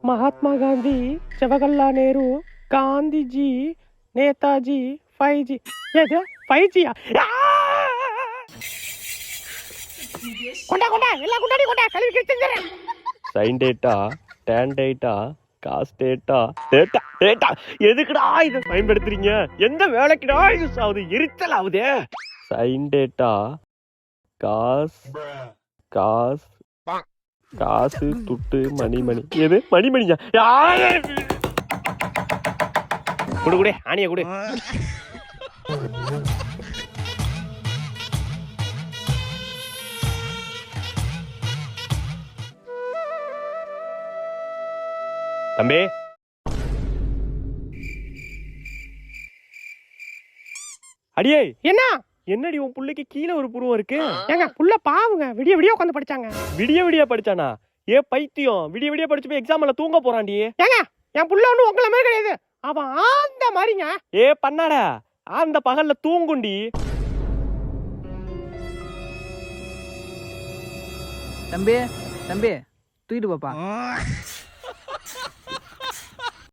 Mahatma Gandhi, Jawaharlal Nehru, Gandhiji, Netaji, 5G. ஏது 5G-யா? கொண்டா கொண்டா எல்லாம் கொண்டாடி கொண்டா கழுவி கிழிச்சுறேன். Sine theta, tan theta, cos theta, theta theta எதுக்குடா இதை பயன்படுத்துறீங்க? எந்த வேலைக்குடா யூஸ் ஆகுது? எரிச்சல் ஆகுதே. சைன் டேட்டா, காஸ் காஸ் காசு துட்டு மணிமணி. எது மணிமணியா? குடு குடு ஆணிய குடு. தம்பி அடியே என்ன என்னடி உன் புள்ளைக்கு கீழே ஒரு புருவம் இருக்கு? ஏங்க புள்ள பாவுங்க, விடிய விடிய உட்காந்து படிச்சாங்க. விடிய விடிய படிச்சானா? ஏ பைத்தியம், விடிய விடிய படிச்சு போய் எக்ஸாம்ல தூங்க போறான்டி. ஏங்க என் புள்ள ஒண்ணு உங்களை மாதிரி கிடையாது, அவன் ஆந்த மாதிரிங்க. ஏ பண்ணாட அந்த பகல்ல தூங்குண்டி. தம்பி தம்பி தூக்கிட்டு பாப்பா.